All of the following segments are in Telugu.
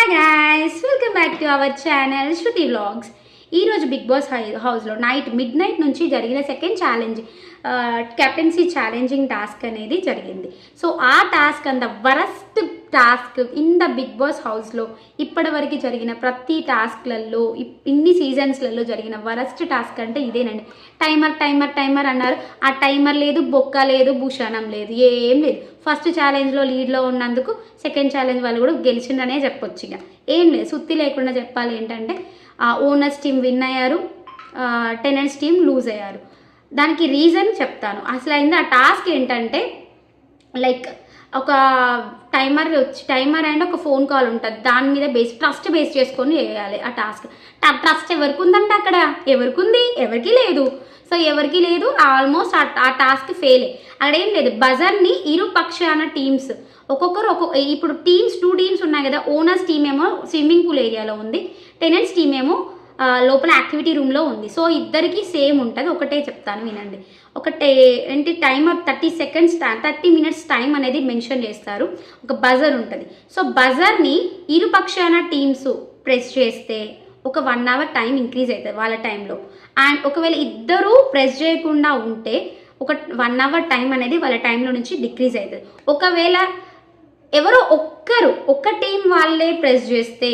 Hi guys, welcome back to our channel Shruti vlogs. ఈరోజు బిగ్ బాస్ హౌస్లో మిడ్ నైట్ నుంచి జరిగిన second challenge captaincy challenging task అనేది జరిగింది. సో ఆ టాస్క్ అంత worst task in the Bigg Boss హౌస్లో ఇప్పటి వరకు జరిగిన ప్రతి టాస్క్లలో ఇన్ని సీజన్స్లలో జరిగిన వరస్ట్ టాస్క్ అంటే ఇదేనండి. టైమర్ అన్నారు. ఆ టైమర్ లేదు, బొక్క లేదు, భూషణం లేదు, ఏం లేదు. ఫస్ట్ ఛాలెంజ్లో లీడ్లో ఉన్నందుకు సెకండ్ ఛాలెంజ్ వాళ్ళు కూడా గెలిచిందనే చెప్పొచ్చు. ఇక ఏం లేదు, సుత్తి లేకుండా చెప్పాలి ఏంటంటే ఓనర్స్ టీం విన్ అయ్యారు, టెనెంట్స్ టీం లూజ్ అయ్యారు. దానికి రీజన్ చెప్తాను. అసలు అయింది ఆ టాస్క్ ఏంటంటే, లైక్ ఒక టైమర్ అండ్ ఒక ఫోన్ కాల్ ఉంటుంది. దాని మీద ట్రస్ట్ బేస్ చేసుకొని చేయాలి ఆ టాస్క్. ట్రస్ట్ ఎవరికి ఉందంటే అక్కడ ఎవరికి ఉంది, ఎవరికి లేదు. సో ఎవరికి లేదు, ఆల్మోస్ట్ ఆ టాస్క్ ఫెయిల్. అక్కడ ఏం లేదు, బజర్ని ఇరు పక్షాన టీమ్స్ ఒక్కొక్కరు ఇప్పుడు టూ టీమ్స్ ఉన్నాయి కదా. ఓనర్స్ టీమ్ ఏమో స్విమ్మింగ్ పూల్ ఏరియాలో ఉంది, టెనెంట్స్ టీమ్ ఏమో లోపల యాక్టివిటీ రూమ్లో ఉంది. సో ఇద్దరికి సేమ్ ఉంటుంది. ఒకటే చెప్తాను వినండి. ఏంటి టైమర్ 30 minutes టైం అనేది మెన్షన్ చేస్తారు. ఒక బజర్ ఉంటుంది. సో బజర్ని ఇరుపక్షాన టీమ్స్ ప్రెస్ చేస్తే ఒక 1 hour టైం ఇంక్రీజ్ అవుతుంది వాళ్ళ టైంలో. అండ్ ఒకవేళ ఇద్దరూ ప్రెస్ చేయకుండా ఉంటే ఒక 1 hour టైం అనేది వాళ్ళ టైంలో నుంచి డిక్రీజ్ అవుతుంది. ఒకవేళ ఎవరో ఒక్క టీం వాళ్ళే ప్రెస్ చేస్తే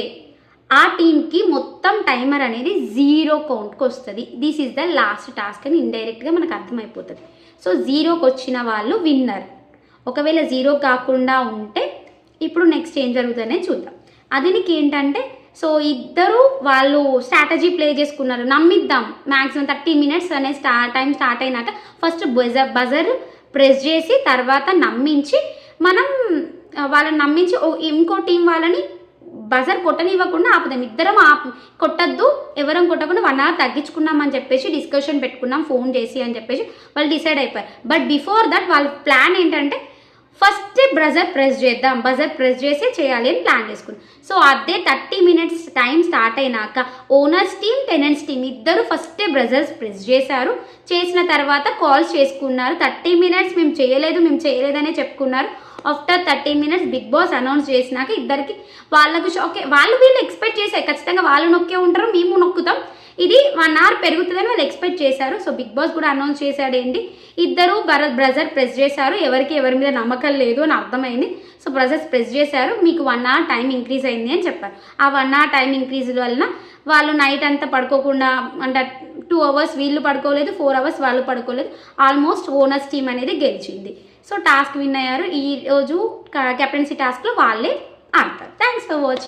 ఆ టీంకి మొత్తం టైమర్ అనేది 0 కౌంట్కి వస్తుంది. This is the last task అని ఇండైరెక్ట్గా మనకు అర్థమైపోతుంది. సో 0కి వచ్చిన వాళ్ళు విన్నర్. ఒకవేళ 0 కాకుండా ఉంటే ఇప్పుడు నెక్స్ట్ ఏం జరుగుతుందనే చూద్దాం. అది నీకు ఏంటంటే, సో ఇద్దరు వాళ్ళు స్ట్రాటజీ ప్లే చేసుకున్నారు. నమ్మిద్దాం మ్యాక్సిమం 30 minutes అనే టైం స్టార్ట్ అయినాక ఫస్ట్ బజర్ ప్రెస్ చేసి తర్వాత నమ్మించి వాళ్ళని నమ్మించి ఇంకో టీం వాళ్ళని బజర్ కొట్టనివ్వకుండా ఆపుదాం. ఇద్దరం కొట్టద్దు, ఎవరం కొట్టకుండా 1 hour తగ్గించుకున్నామని చెప్పేసి డిస్కషన్ పెట్టుకున్నాం ఫోన్ చేసి అని చెప్పేసి వాళ్ళు డిసైడ్ అయిపోయారు. బట్ బిఫోర్ దట్ వాళ్ళ ప్లాన్ ఏంటంటే ఫస్ట్ బజర్ ప్రెస్ చేసి చేయాలి అని ప్లాన్ చేసుకున్నాం. సో అదే 30 minutes టైం స్టార్ట్ అయినాక ఓనర్స్ టీమ్, టెనెంట్స్ టీమ్ ఇద్దరు ఫస్ట్ బజర్స్ ప్రెస్ చేశారు. చేసిన తర్వాత కాల్స్ చేసుకున్నారు. 30 minutes మేము చేయలేదనే చెప్పుకున్నారు. After 30 minutes Bigg Boss announce చేసినాక ఇద్దరికి వాళ్ళకు ఓకే, వీళ్ళు ఎక్స్పెక్ట్ చేశారు ఖచ్చితంగా వాళ్ళు నొక్కే ఉంటారు, మేము నొక్కుతాం, ఇది 1 hour పెరుగుతుందని వాళ్ళు ఎక్స్పెక్ట్ చేశారు. సో బిగ్ బాస్ కూడా అనౌన్స్ చేశాడు ఏంటి, ఇద్దరు బజర్ ప్రెస్ చేశారు. ఎవరి మీద నమ్మకం లేదు అని అర్థమైంది. సో బజర్స్ ప్రెస్ చేశారు, మీకు 1 hour టైం ఇంక్రీజ్ అయింది అని చెప్పారు. ఆ 1 hour టైం ఇంక్రీజ్ వలన వాళ్ళు నైట్ అంతా పడుకోకుండా, అంటే 2 hours వీళ్ళు పడుకోలేదు, 4 hours వాళ్ళు పడుకోలేదు. ఆల్మోస్ట్ ఓనర్స్ టీమ్ అనేది గెలిచింది. సో టాస్క్ విన్ అయ్యారు. ఈరోజు కెప్టెన్సీ టాస్క్లో వాళ్ళే ఆడతారు. Thanks for watching.